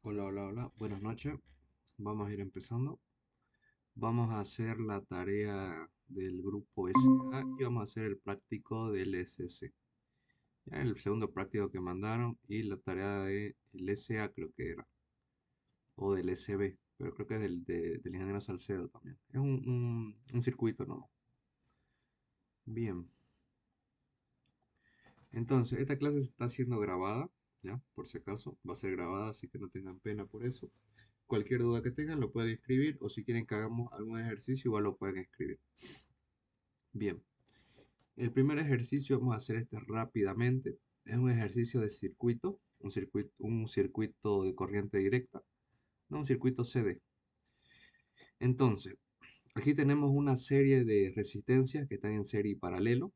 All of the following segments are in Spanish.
Hola, hola, hola. Buenas noches. Vamos a ir empezando. Vamos a hacer la tarea del grupo SA y vamos a hacer el práctico del SC. Ya el segundo práctico que mandaron y la tarea del SA creo que era. O del SB, pero creo que es del ingeniero Salcedo también. Es un circuito, ¿no? Bien. Entonces, esta clase está siendo grabada, ¿ya? Por si acaso, va a ser grabada, así que no tengan pena por eso. Cualquier duda que tengan lo pueden escribir o si quieren que hagamos algún ejercicio igual lo pueden escribir. Bien, el primer ejercicio vamos a hacer este rápidamente. Es un ejercicio de circuito, un circuito de corriente directa, no un circuito CD. Entonces, aquí tenemos una serie de resistencias que están en serie y paralelo.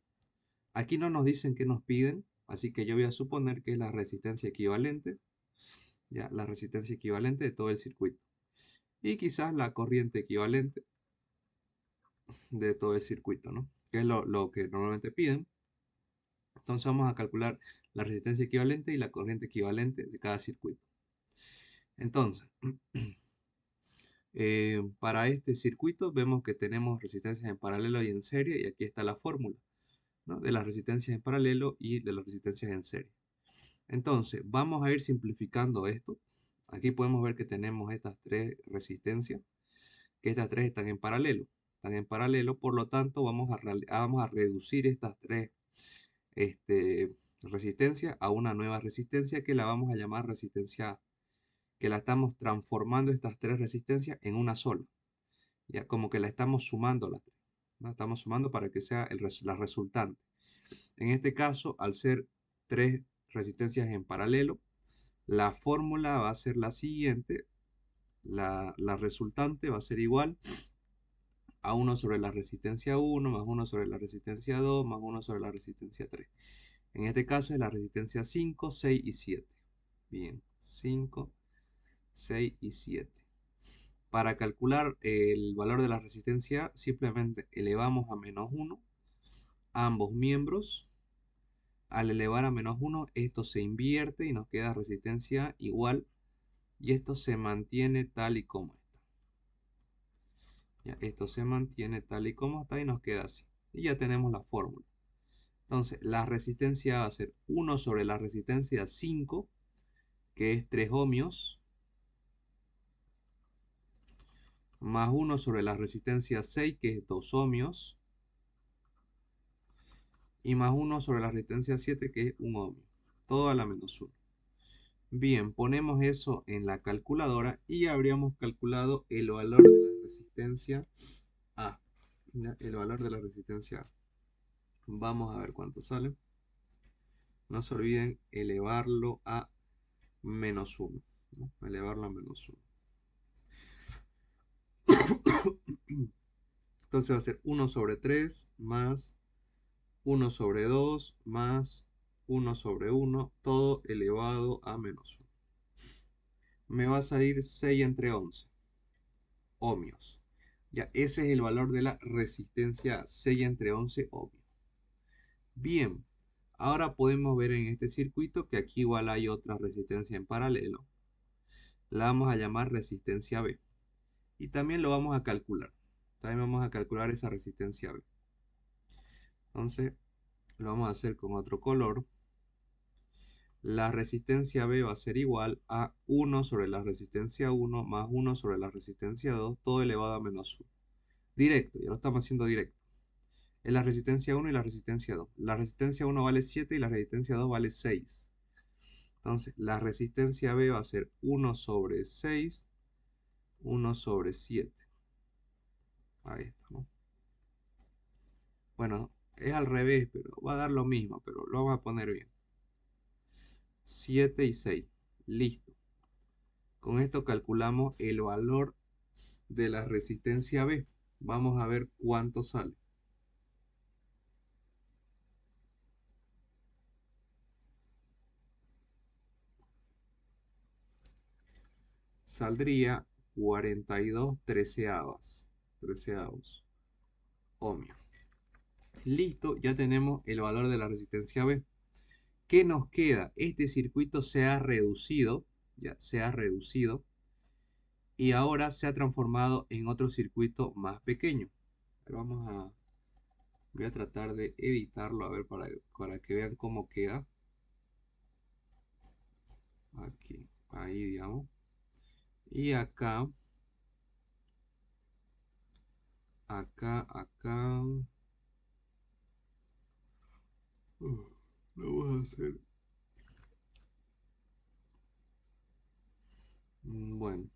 Aquí no nos dicen qué nos piden, así que yo voy a suponer que es la resistencia equivalente, ya, la resistencia equivalente de todo el circuito. Y quizás la corriente equivalente de todo el circuito, ¿no? Que es lo que normalmente piden. Entonces vamos a calcular la resistencia equivalente y la corriente equivalente de cada circuito. Entonces, para este circuito vemos que tenemos resistencias en paralelo y en serie, y aquí está la fórmula, ¿no? De las resistencias en paralelo y de las resistencias en serie. Entonces, vamos a ir simplificando esto. Aquí podemos ver que tenemos estas tres resistencias, que estas tres están en paralelo. Están en paralelo, por lo tanto, vamos a reducir estas tres resistencias a una nueva resistencia que la vamos a llamar resistencia A, que la estamos transformando estas tres resistencias en una sola. Ya como que la estamos sumando las tres. La estamos sumando para que sea la resultante. En este caso, al ser tres resistencias en paralelo, la fórmula va a ser la siguiente. La resultante va a ser igual a 1 sobre la resistencia 1 más 1 sobre la resistencia 2 más 1 sobre la resistencia 3. En este caso es la resistencia 5, 6 y 7. Bien, 5, 6 y 7. Para calcular el valor de la resistencia, simplemente elevamos a menos 1 ambos miembros. Al elevar a menos 1, esto se invierte y nos queda resistencia igual. Y esto se mantiene tal y como está. Ya, esto se mantiene tal y como está y nos queda así. Y ya tenemos la fórmula. Entonces, la resistencia va a ser 1 sobre la resistencia 5, que es 3 ohmios, más 1 sobre la resistencia 6, que es 2 ohmios, y más 1 sobre la resistencia 7, que es 1 ohmio. Todo a la menos 1. Bien, ponemos eso en la calculadora y habríamos calculado el valor de la resistencia A. ¿Ya? El valor de la resistencia A. Vamos a ver cuánto sale. No se olviden elevarlo a menos 1. ¿No? Elevarlo a menos 1. Entonces va a ser 1 sobre 3 más 1 sobre 2 más 1 sobre 1, todo elevado a menos 1. Me va a salir 6 entre 11 ohmios. Ya, ese es el valor de la resistencia 6 entre 11 ohmios. Bien, ahora podemos ver en este circuito que aquí igual hay otra resistencia en paralelo. La vamos a llamar resistencia B. Y también lo vamos a calcular. También vamos a calcular esa resistencia B. Entonces, lo vamos a hacer con otro color. La resistencia B va a ser igual a 1 sobre la resistencia 1 más 1 sobre la resistencia 2, todo elevado a menos 1. Directo, ya lo estamos haciendo directo. Es la resistencia 1 y la resistencia 2. La resistencia 1 vale 7 y la resistencia 2 vale 6. Entonces, la resistencia B va a ser 1 sobre 6, 1 sobre 7. Ahí está, ¿no? Bueno, es al revés, pero va a dar lo mismo, pero lo vamos a poner bien. 7 y 6. Listo. Con esto calculamos el valor de la resistencia B. Vamos a ver cuánto sale. Saldría 42 treceavos ohmios. Listo, ya tenemos el valor de la resistencia B. ¿Qué nos queda? Este circuito se ha reducido, ya se ha reducido y ahora se ha transformado en otro circuito más pequeño. Pero voy a tratar de editarlo a ver para que vean cómo queda. Aquí, ahí digamos. Y acá. Lo vamos a hacer. Bueno,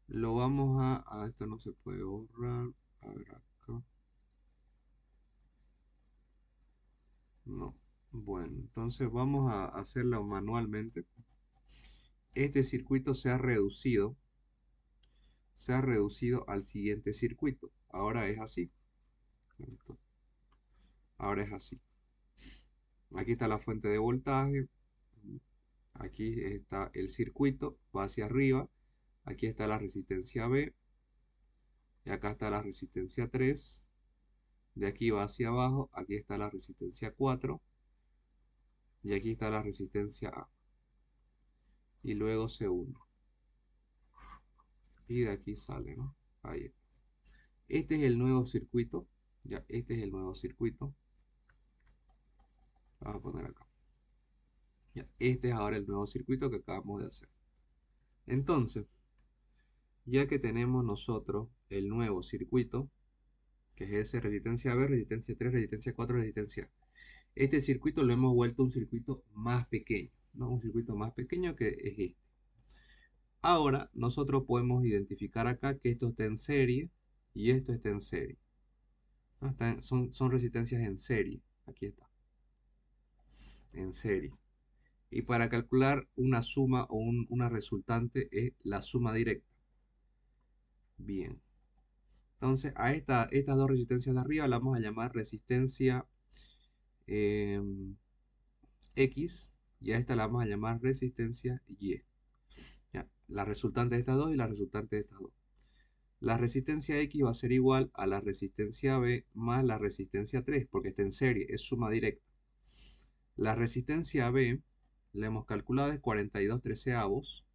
lo vamos esto no se puede borrar. A ver acá. No. Bueno, entonces vamos a hacerlo manualmente. Este circuito se ha reducido al siguiente circuito. Ahora es así. Ahora es así. Aquí está la fuente de voltaje. Aquí está el circuito, va hacia arriba. Aquí está la resistencia B. Y acá está la resistencia 3. De aquí va hacia abajo. Aquí está la resistencia 4. Y aquí está la resistencia A. Y luego se une. Y de aquí sale, ¿no? Ahí está. Este es el nuevo circuito. Ya, este es el nuevo circuito. Vamos a poner acá. Ya, este es ahora el nuevo circuito que acabamos de hacer. Entonces, ya que tenemos nosotros el nuevo circuito, que es ese resistencia B, resistencia 3, resistencia 4, resistencia A. Este circuito lo hemos vuelto un circuito más pequeño, ¿no? Un circuito más pequeño que es este. Ahora, nosotros podemos identificar acá que esto está en serie y esto está en serie. ¿No? Son resistencias en serie. Aquí está, en serie. Y para calcular una suma o una resultante es la suma directa. Bien. Entonces, estas dos resistencias de arriba las vamos a llamar resistencia X y a esta la vamos a llamar resistencia Y. ¿Ya? La resultante de estas dos y la resultante de estas dos. La resistencia X va a ser igual a la resistencia B más la resistencia 3, porque está en serie, es suma directa. La resistencia B, la hemos calculado, es 42 treceavos,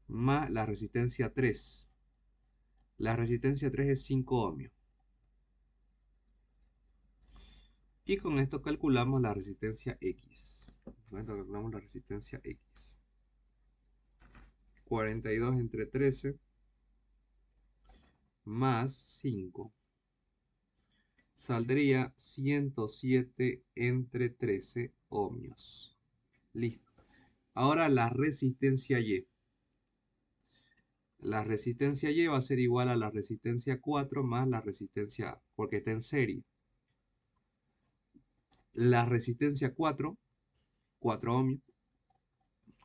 más la resistencia 3. La resistencia 3 es 5 ohmios. Y con esto calculamos la resistencia X. Con esto calculamos la resistencia X. 42 entre 13 más 5. Saldría 107 entre 13 ohmios. Listo. Ahora la resistencia Y. La resistencia Y va a ser igual a la resistencia 4 más la resistencia A, porque está en serie. La resistencia 4, 4 ohmios,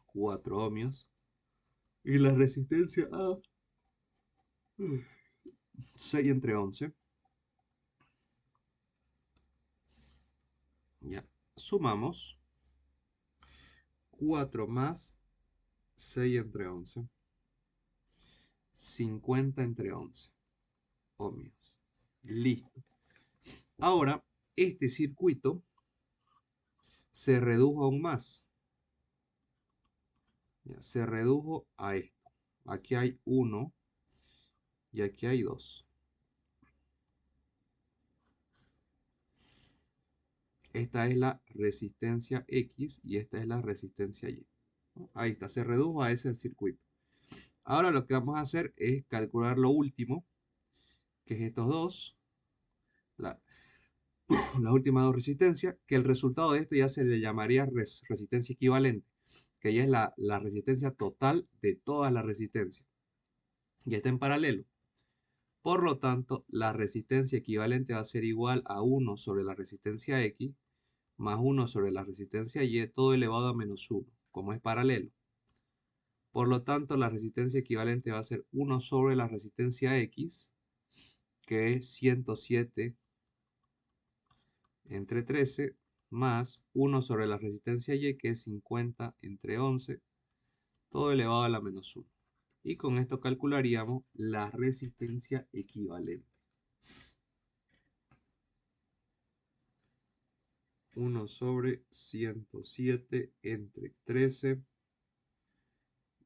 4 ohmios. Y la resistencia A, 6 entre 11. Ya. Sumamos 4 más 6 entre 11. 50 entre 11 ohmios. Listo. Ahora, este circuito se redujo aún más. Ya, se redujo a esto. Aquí hay 1 y aquí hay 2. Esta es la resistencia X y esta es la resistencia Y. ¿No? Ahí está, se redujo a ese circuito. Ahora lo que vamos a hacer es calcular lo último, que es estos dos, la, las últimas dos resistencias, que el resultado de esto ya se le llamaría resistencia equivalente, que ya es la resistencia total de todas las resistencias. Y está en paralelo. Por lo tanto, la resistencia equivalente va a ser igual a 1 sobre la resistencia X más 1 sobre la resistencia Y, todo elevado a menos 1, como es paralelo. Por lo tanto, la resistencia equivalente va a ser 1 sobre la resistencia X, que es 107 entre 13, más 1 sobre la resistencia Y, que es 50 entre 11, todo elevado a la menos 1. Y con esto calcularíamos la resistencia equivalente. 1 sobre 107 entre 13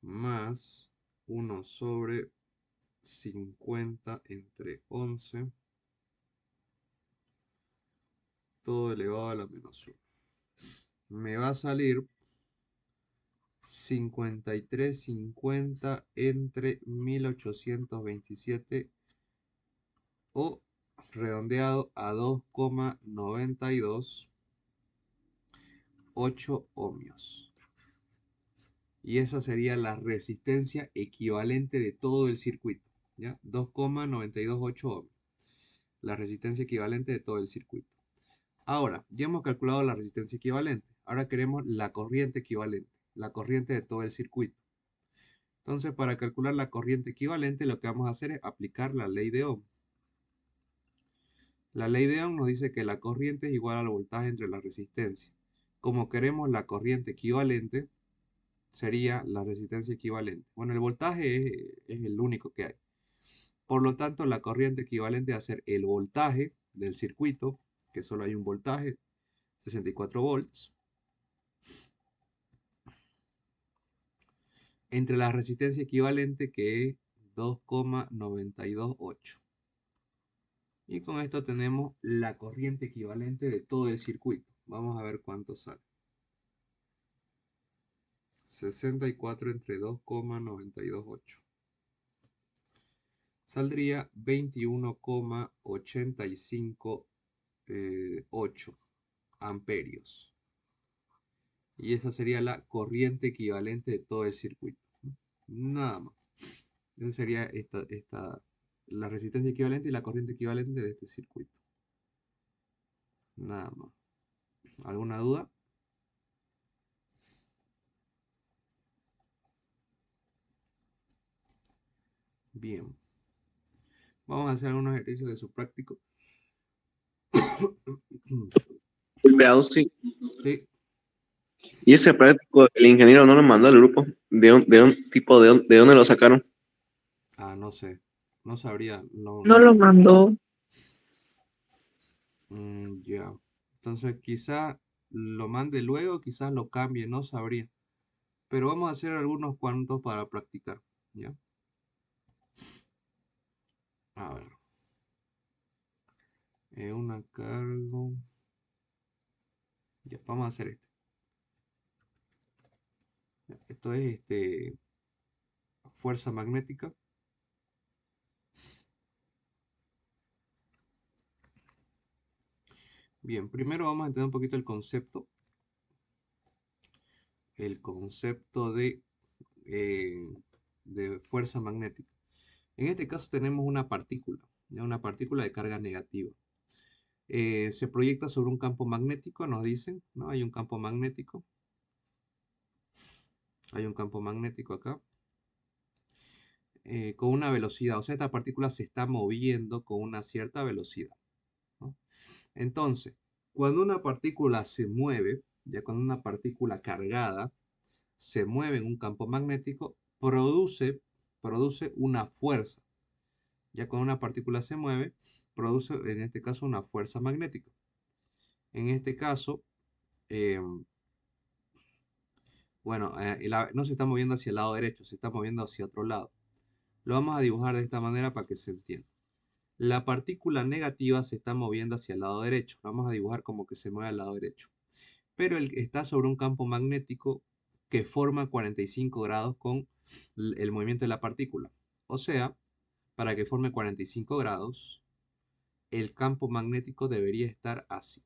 más 1 sobre 50 entre 11, todo elevado a la menos 1. Me va a salir 5350 entre 1827 o redondeado a 2,928 ohmios. Y esa sería la resistencia equivalente de todo el circuito, ¿ya? 2,928 ohmios. La resistencia equivalente de todo el circuito. Ahora, ya hemos calculado la resistencia equivalente. Ahora queremos la corriente equivalente, la corriente de todo el circuito. Entonces, para calcular la corriente equivalente, lo que vamos a hacer es aplicar la ley de Ohm. La ley de Ohm nos dice que la corriente es igual al voltaje entre la resistencia. Como queremos la corriente equivalente, sería la resistencia equivalente. Bueno, el voltaje es el único que hay. Por lo tanto, la corriente equivalente va a ser el voltaje del circuito, que solo hay un voltaje, 64 volts, entre la resistencia equivalente, que es 2,928. Y con esto tenemos la corriente equivalente de todo el circuito. Vamos a ver cuánto sale. 64 entre 2,928. Saldría 21,858 amperios. Y esa sería la corriente equivalente de todo el circuito. Nada más. Esa sería la resistencia equivalente y la corriente equivalente de este circuito. Nada más. ¿Alguna duda? Bien. Vamos a hacer algunos ejercicios de su práctico. Empleado, sí. Sí. Y ese práctico, el ingeniero no lo mandó al grupo. ¿De dónde lo sacaron? Ah, no sé. No sabría. No No lo sé. mandó. Ya. Entonces quizá lo mande luego, quizás lo cambie, no sabría. Pero vamos a hacer algunos cuantos para practicar. ¿Ya? A ver. Una cargo. Ya, vamos a hacer este. Esto es fuerza magnética. Bien, primero vamos a entender un poquito el concepto. El concepto de fuerza magnética. En este caso tenemos una partícula, ¿ya? Una partícula de carga negativa. Se proyecta sobre un campo magnético, nos dicen, ¿no? Hay un campo magnético. Hay un campo magnético acá. Con una velocidad, o sea, esta partícula se está moviendo con una cierta velocidad, ¿no? Entonces, cuando una partícula se mueve, ya cuando una partícula cargada se mueve en un campo magnético, produce una fuerza. Ya cuando una partícula se mueve, produce en este caso una fuerza magnética. En este caso, bueno, no se está moviendo hacia el lado derecho, se está moviendo hacia otro lado. Lo vamos a dibujar de esta manera para que se entienda. La partícula negativa se está moviendo hacia el lado derecho. Lo vamos a dibujar como que se mueve al lado derecho. Pero está sobre un campo magnético que forma 45 grados con el movimiento de la partícula. O sea, para que forme 45 grados, el campo magnético debería estar así.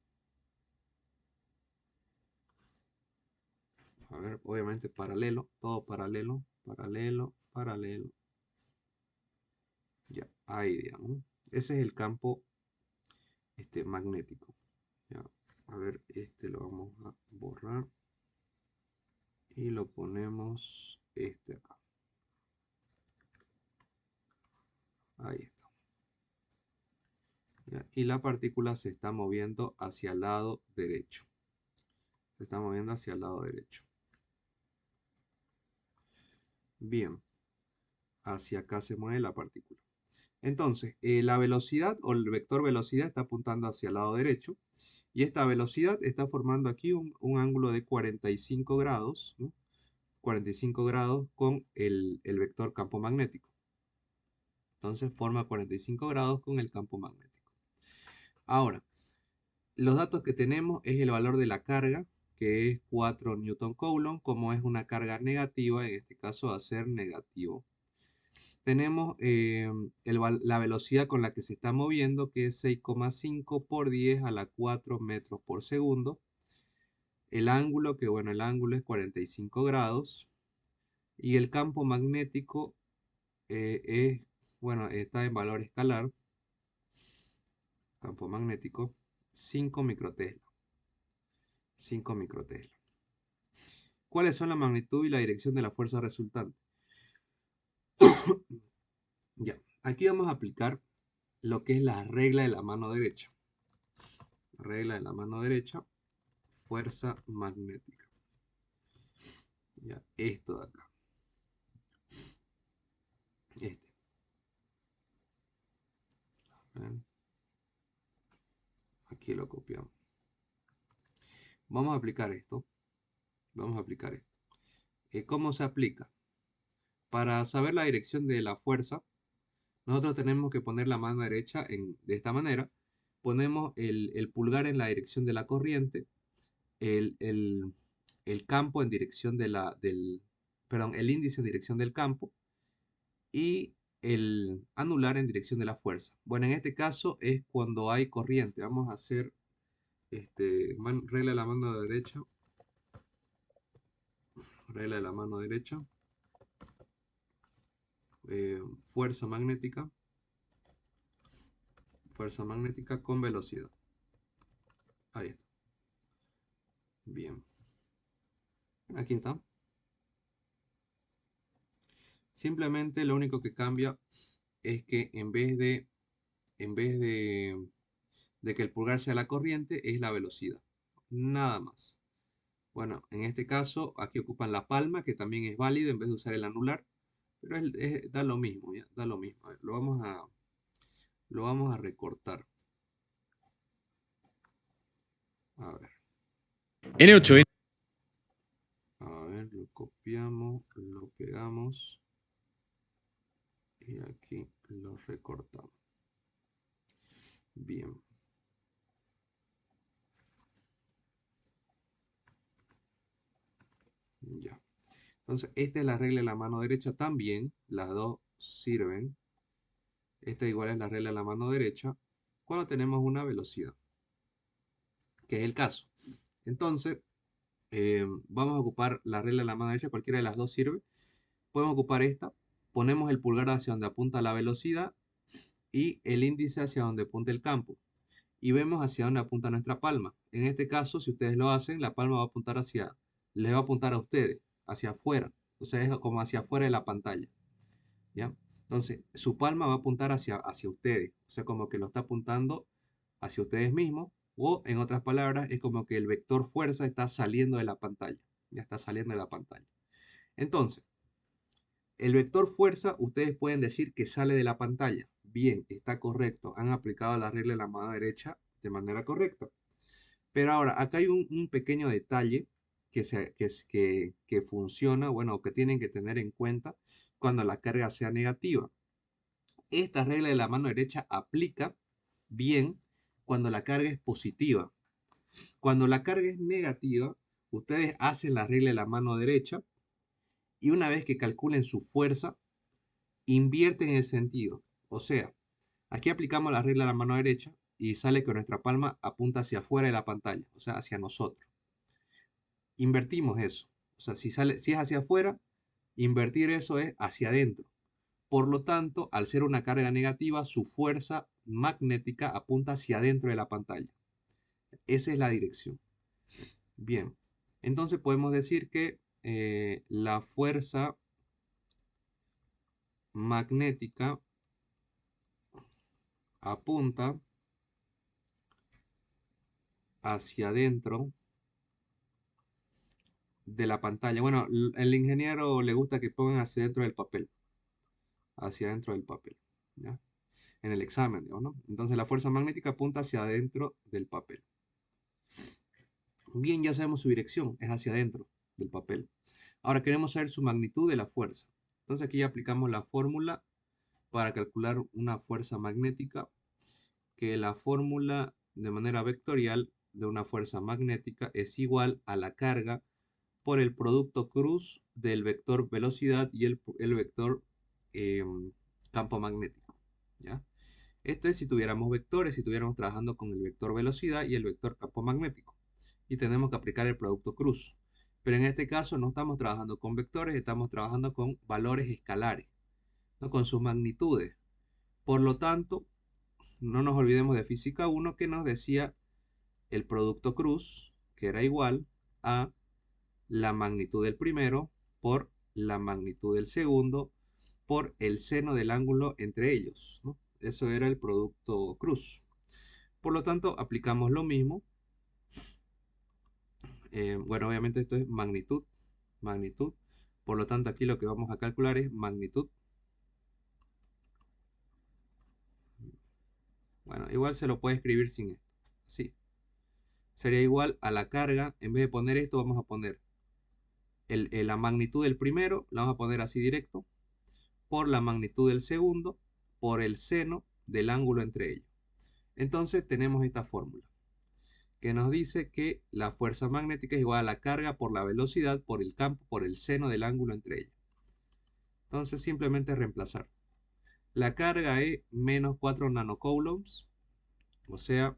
A ver, obviamente paralelo, todo paralelo, paralelo, paralelo. Ya, ahí digamos. Ese es el campo magnético. Ya, a ver, lo vamos a borrar. Y lo ponemos acá. Ahí está. ¿Ya? Y la partícula se está moviendo hacia el lado derecho. Se está moviendo hacia el lado derecho. Bien. Hacia acá se mueve la partícula. Entonces, la velocidad o el vector velocidad está apuntando hacia el lado derecho. Y esta velocidad está formando aquí un ángulo de 45 grados, ¿no? 45 grados con el vector campo magnético. Entonces forma 45 grados con el campo magnético. Ahora, los datos que tenemos es el valor de la carga, que es 4 Newton Coulomb. Como es una carga negativa, en este caso va a ser negativo. Tenemos la velocidad con la que se está moviendo, que es 6,5 por 10 a la 4 metros por segundo. El ángulo, que bueno, el ángulo es 45 grados. Y el campo magnético bueno, está en valor escalar. Campo magnético, 5 microtesla. 5 microtesla. ¿Cuáles son la magnitud y la dirección de la fuerza resultante? Ya, aquí vamos a aplicar lo que es la regla de la mano derecha. Regla de la mano derecha, fuerza magnética. Ya, esto de acá. Este. ¿Ven? Aquí lo copiamos. Vamos a aplicar esto. Vamos a aplicar esto. ¿Cómo se aplica? Para saber la dirección de la fuerza, nosotros tenemos que poner la mano derecha de esta manera. Ponemos el pulgar en la dirección de la corriente, el, el- el campo en dirección perdón, el índice en dirección del campo y el anular en dirección de la fuerza. Bueno, en este caso es cuando hay corriente. Vamos a hacer regla de la mano derecha, regla de la mano derecha, fuerza magnética con velocidad. Ahí está. Bien. Aquí está. Simplemente lo único que cambia es que en vez de que el pulgar sea la corriente, es la velocidad. Nada más. Bueno, en este caso, aquí ocupan la palma, que también es válido en vez de usar el anular, pero da lo mismo, ¿ya? Da lo mismo. A ver, lo vamos a recortar. A ver, N8N. a ver, lo copiamos, lo pegamos y aquí lo recortamos. Bien. Ya. Entonces, esta es la regla de la mano derecha también. Las dos sirven. Esta igual es la regla de la mano derecha cuando tenemos una velocidad, que es el caso. Entonces, vamos a ocupar la regla de la mano derecha, cualquiera de las dos sirve. Podemos ocupar esta. Ponemos el pulgar hacia donde apunta la velocidad y el índice hacia donde apunta el campo. Y vemos hacia dónde apunta nuestra palma. En este caso, si ustedes lo hacen, la palma va a apuntar les va a apuntar a ustedes, hacia afuera. O sea, es como hacia afuera de la pantalla. ¿Ya? Entonces, su palma va a apuntar hacia ustedes. O sea, como que lo está apuntando hacia ustedes mismos. O, en otras palabras, es como que el vector fuerza está saliendo de la pantalla. Ya está saliendo de la pantalla. Entonces, el vector fuerza, ustedes pueden decir que sale de la pantalla. Bien, está correcto. Han aplicado la regla de la mano derecha de manera correcta. Pero ahora, acá hay un pequeño detalle que funciona, bueno, que tienen que tener en cuenta cuando la carga sea negativa. Esta regla de la mano derecha aplica bien cuando la carga es positiva. Cuando la carga es negativa, ustedes hacen la regla de la mano derecha y una vez que calculen su fuerza, invierten el sentido. O sea, aquí aplicamos la regla de la mano derecha y sale que nuestra palma apunta hacia afuera de la pantalla, o sea, hacia nosotros. Invertimos eso. O sea, si es hacia afuera, invertir eso es hacia adentro. Por lo tanto, al ser una carga negativa, su fuerza magnética apunta hacia adentro de la pantalla. Esa es la dirección. Bien, entonces podemos decir que la fuerza magnética apunta hacia adentro de la pantalla. Bueno, el ingeniero le gusta que pongan hacia adentro del papel. Hacia adentro del papel. ¿Ya? En el examen, digamos, ¿no? Entonces la fuerza magnética apunta hacia adentro del papel. Bien, ya sabemos su dirección, es hacia adentro del papel. Ahora queremos saber su magnitud de la fuerza. Entonces aquí ya aplicamos la fórmula para calcular una fuerza magnética, que la fórmula de manera vectorial de una fuerza magnética es igual a la carga por el producto cruz del vector velocidad y el vector campo magnético. ¿Ya? Esto es si tuviéramos vectores, si estuviéramos trabajando con el vector velocidad y el vector campo magnético. Y tenemos que aplicar el producto cruz. Pero en este caso no estamos trabajando con vectores, estamos trabajando con valores escalares, ¿no? Con sus magnitudes. Por lo tanto, no nos olvidemos de física 1 que nos decía el producto cruz, que era igual a la magnitud del primero por la magnitud del segundo por el seno del ángulo entre ellos, ¿no? Eso era el producto cruz. Por lo tanto, aplicamos lo mismo. Bueno, obviamente esto es magnitud, magnitud. Por lo tanto, aquí lo que vamos a calcular es magnitud. Bueno, igual se lo puede escribir sin esto. Así. Sería igual a la carga. En vez de poner esto, vamos a poner la magnitud del primero, la vamos a poner así directo, por la magnitud del segundo, por el seno del ángulo entre ellos. Entonces tenemos esta fórmula, que nos dice que la fuerza magnética es igual a la carga por la velocidad, por el campo, por el seno del ángulo entre ellos. Entonces simplemente reemplazar. La carga es menos 4 nanocoulombs, o sea,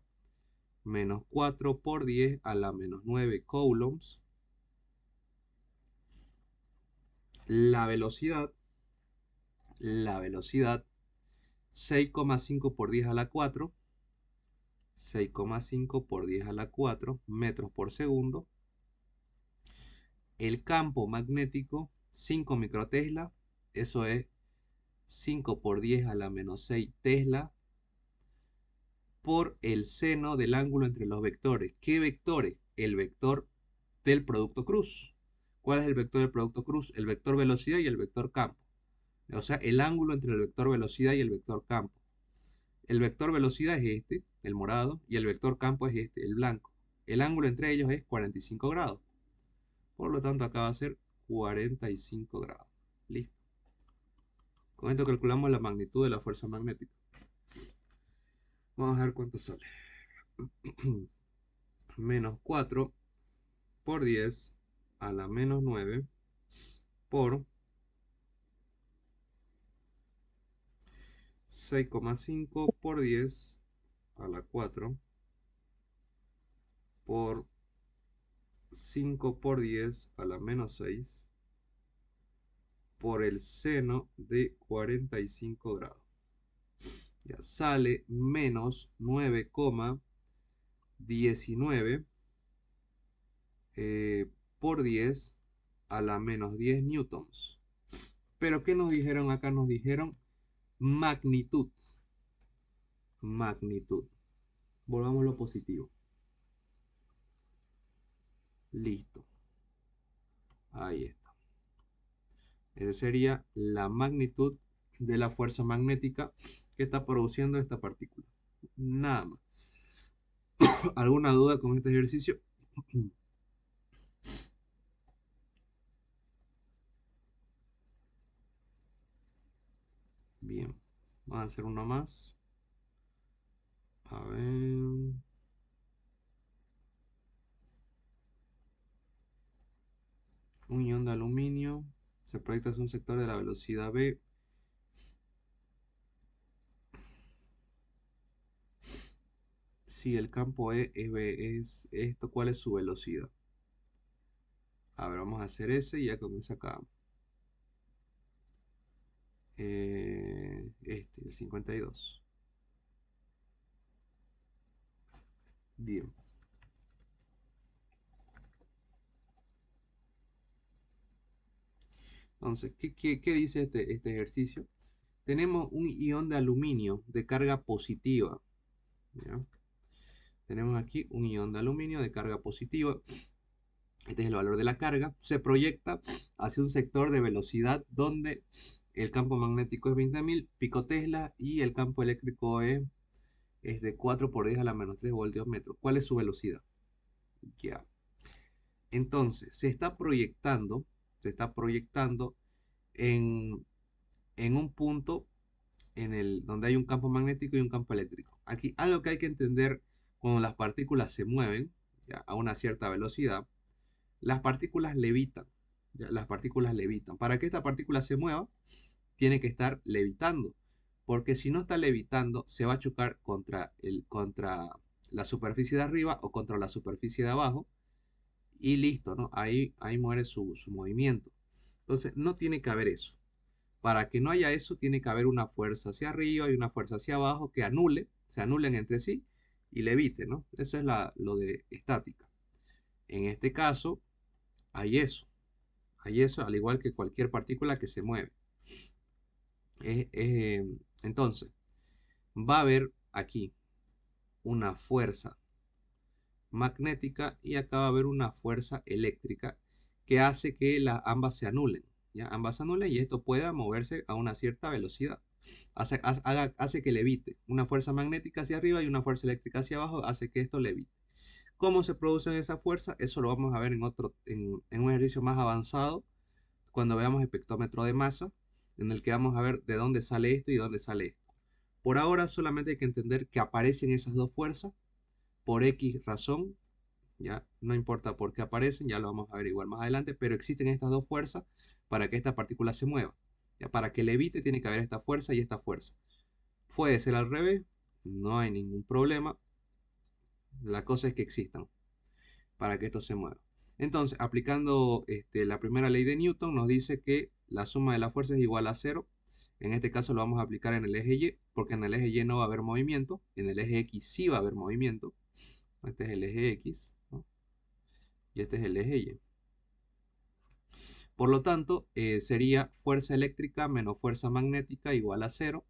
menos 4 por 10 a la menos 9 coulombs. La velocidad 6,5 por 10 a la 4, 6,5 por 10 a la 4 metros por segundo. El campo magnético, 5 microtesla, eso es 5 por 10 a la menos 6 tesla, por el seno del ángulo entre los vectores. ¿Qué vectores? El vector del producto cruz. ¿Cuál es el vector del producto cruz? El vector velocidad y el vector campo. O sea, el ángulo entre el vector velocidad y el vector campo. El vector velocidad es este, el morado, y el vector campo es este, el blanco. El ángulo entre ellos es 45 grados. Por lo tanto, acá va a ser 45 grados. Listo. Con esto calculamos la magnitud de la fuerza magnética. Vamos a ver cuánto sale. Menos 4 por 10 a la menos 9 por 6,5 por 10 a la 4 por 5 por 10 a la menos 6 por el seno de 45 grados. Ya sale menos 9,19 por 10 a la menos 10 newtons. Pero ¿qué nos dijeron acá? Nos dijeron magnitud. Magnitud. Volvamos a lo positivo. Listo. Ahí está. Esa sería la magnitud de la fuerza magnética que está produciendo esta partícula. Nada más. ¿Alguna duda con este ejercicio? Bien. Vamos a hacer uno más. A ver. Un ion de aluminio se proyecta hacia un sector de la velocidad v. Si el campo E es esto, ¿cuál es su velocidad? A ver, vamos a hacer ese y ya comienza acá. El 52. Bien. Entonces, ¿qué dice este ejercicio? Tenemos un ion de aluminio de carga positiva. ¿Ya? Tenemos aquí un ion de aluminio de carga positiva. Este es el valor de la carga. Se proyecta hacia un sector de velocidad donde el campo magnético es 20.000 picotesla y el campo eléctrico es de 4 por 10 a la menos 3 voltios metro. ¿Cuál es su velocidad? Ya. Entonces, se está proyectando en, en un punto donde hay un campo magnético y un campo eléctrico. Aquí algo que hay que entender cuando las partículas se mueven, ya, a una cierta velocidad, las partículas levitan. Ya, las partículas levitan. Para que esta partícula se mueva, tiene que estar levitando. Porque si no está levitando, se va a chocar contra la superficie de arriba o contra la superficie de abajo. Y listo, ¿no? Ahí muere su movimiento. Entonces, no tiene que haber eso. Para que no haya eso, tiene que haber una fuerza hacia arriba y una fuerza hacia abajo que se anulen entre sí y levite, ¿no? Eso es lo de estática. En este caso, hay eso. Hay eso, al igual que cualquier partícula que se mueve. Entonces, va a haber aquí una fuerza magnética y acá va a haber una fuerza eléctrica que hace que ambas se anulen. ¿Ya? Ambas se anulen y esto pueda moverse a una cierta velocidad. Hace que levite. Una fuerza magnética hacia arriba y una fuerza eléctrica hacia abajo hace que esto levite. ¿Cómo se produce esa fuerza? Eso lo vamos a ver en un ejercicio más avanzado cuando veamos espectrómetro de masa, en el que vamos a ver de dónde sale esto y de dónde sale esto. Por ahora solamente hay que entender que aparecen esas dos fuerzas por X razón, ya no importa por qué aparecen, ya lo vamos a ver igual más adelante, pero existen estas dos fuerzas para que esta partícula se mueva. Ya, para que levite tiene que haber esta fuerza y esta fuerza. Puede ser al revés, no hay ningún problema. La cosa es que existan para que esto se mueva. Entonces, aplicando la primera ley de Newton, nos dice que la suma de las fuerzas es igual a cero. En este caso lo vamos a aplicar en el eje Y, porque en el eje Y no va a haber movimiento, en el eje X sí va a haber movimiento. Este es el eje X, ¿no? Y este es el eje Y. Por lo tanto, sería fuerza eléctrica menos fuerza magnética igual a cero.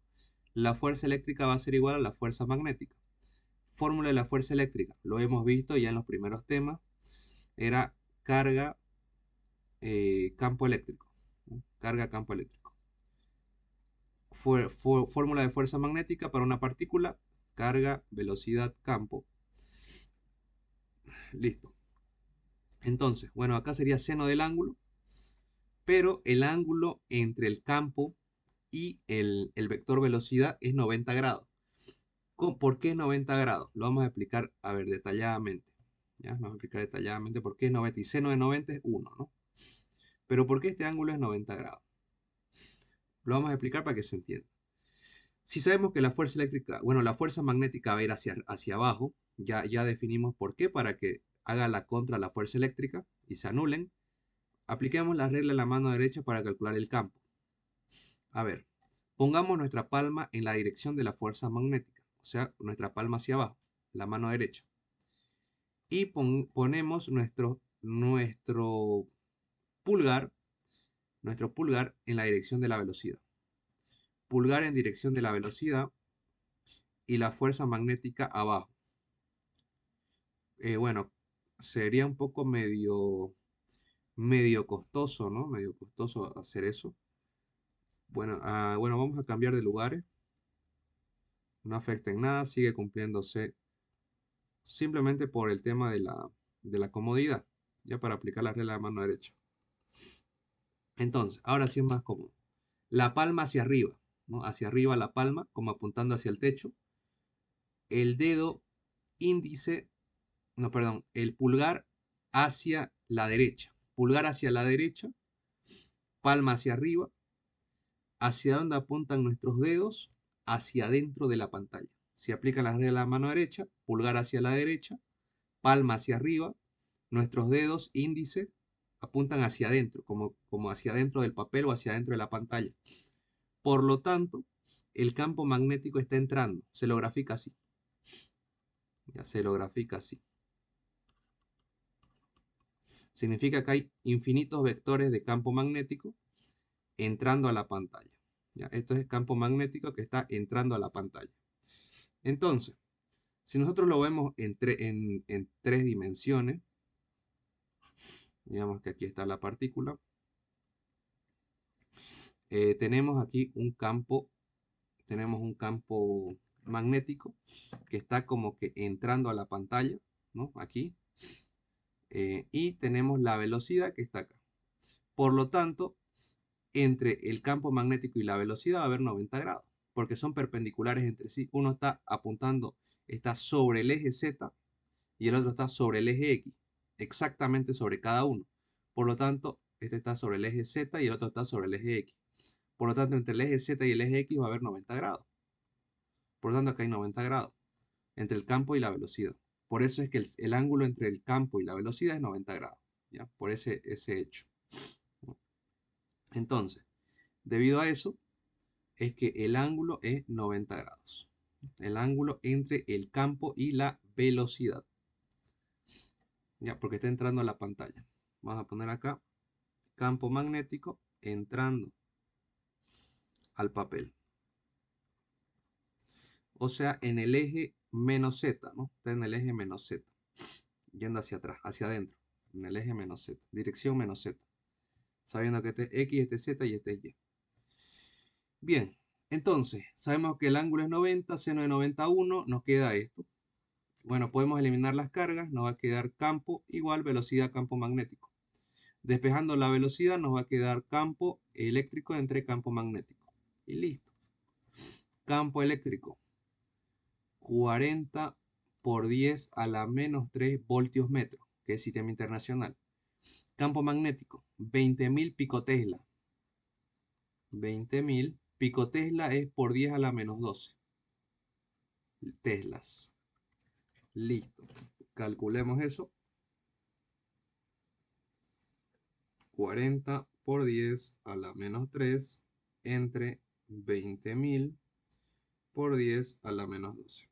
La fuerza eléctrica va a ser igual a la fuerza magnética. Fórmula de la fuerza eléctrica, lo hemos visto ya en los primeros temas, era carga, campo eléctrico, ¿no? Carga, campo eléctrico. Fórmula de fuerza magnética para una partícula, carga, velocidad, campo. Listo. Entonces, bueno, acá sería seno del ángulo, pero el ángulo entre el campo y el vector velocidad es 90 grados. ¿Por qué 90 grados? Lo vamos a explicar, a ver, detalladamente. ¿Ya? Vamos a explicar detalladamente por qué es 90 y seno de 90 es 1, ¿no? Pero ¿por qué este ángulo es 90 grados? Lo vamos a explicar para que se entienda. Si sabemos que la fuerza eléctrica, bueno, la fuerza magnética va a ir hacia abajo, ya definimos por qué, para que haga la contra la fuerza eléctrica y se anulen. Apliquemos la regla en la mano derecha para calcular el campo. A ver, pongamos nuestra palma en la dirección de la fuerza magnética, o sea, nuestra palma hacia abajo, la mano derecha. Y ponemos pulgar, nuestro pulgar en la dirección de la velocidad. Pulgar en dirección de la velocidad y la fuerza magnética abajo. Bueno, sería un poco medio costoso, ¿no? Medio costoso hacer eso. Bueno, bueno, vamos a cambiar de lugares. No afecta en nada, sigue cumpliéndose simplemente por el tema de la comodidad, ya para aplicar la regla de mano derecha. Entonces, ahora sí es más cómodo. La palma hacia arriba, ¿no? Hacia arriba la palma, como apuntando hacia el techo. El dedo índice, no, perdón, el pulgar hacia la derecha. Pulgar hacia la derecha, palma hacia arriba. ¿Hacia dónde apuntan nuestros dedos? Hacia adentro de la pantalla. Si aplica la regla de la mano derecha, pulgar hacia la derecha, palma hacia arriba, nuestros dedos índice apuntan hacia adentro, como hacia adentro del papel o hacia adentro de la pantalla. Por lo tanto, el campo magnético está entrando. Se lo grafica así. Ya se lo grafica así. Significa que hay infinitos vectores de campo magnético entrando a la pantalla. ¿Ya? Esto es el campo magnético que está entrando a la pantalla. Entonces, si nosotros lo vemos en tres dimensiones, digamos que aquí está la partícula, tenemos aquí tenemos un campo magnético que está como que entrando a la pantalla, ¿no? Aquí. Y tenemos la velocidad que está acá. Por lo tanto, entre el campo magnético y la velocidad va a haber 90 grados, porque son perpendiculares entre sí. Uno está apuntando, está sobre el eje Z y el otro está sobre el eje X, exactamente sobre cada uno. Por lo tanto, este está sobre el eje Z y el otro está sobre el eje X. Por lo tanto, entre el eje Z y el eje X va a haber 90 grados. Por lo tanto, acá hay 90 grados entre el campo y la velocidad. Por eso es que el ángulo entre el campo y la velocidad es 90 grados, ¿ya? Por ese hecho. Entonces, debido a eso, es que el ángulo es 90 grados. El ángulo entre el campo y la velocidad. Ya, porque está entrando a la pantalla. Vamos a poner acá campo magnético entrando al papel. O sea, en el eje menos Z, ¿no? Está en el eje menos Z. Yendo hacia atrás, hacia adentro. En el eje menos Z. Dirección menos Z. Sabiendo que este es X, este es Z y este es Y. Bien, entonces, sabemos que el ángulo es 90, seno de 91, nos queda esto. Bueno, podemos eliminar las cargas, nos va a quedar campo igual velocidad campo magnético. Despejando la velocidad nos va a quedar campo eléctrico entre campo magnético. Y listo. Campo eléctrico, 40 por 10 a la menos 3 voltios metro, que es sistema internacional. Campo magnético, 20.000 picotesla. 20.000 picotesla es por 10 a la menos 12 teslas. Listo. Calculemos eso. 40 por 10 a la menos 3 entre 20.000 por 10 a la menos 12.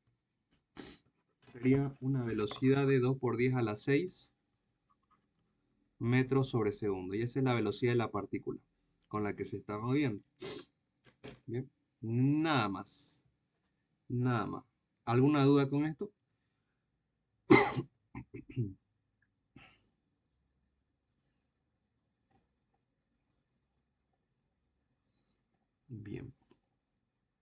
Sería una velocidad de 2 por 10 a la 6 metros sobre segundo. Y esa es la velocidad de la partícula con la que se está moviendo. Bien, nada más. Nada más. ¿Alguna duda con esto? Bien.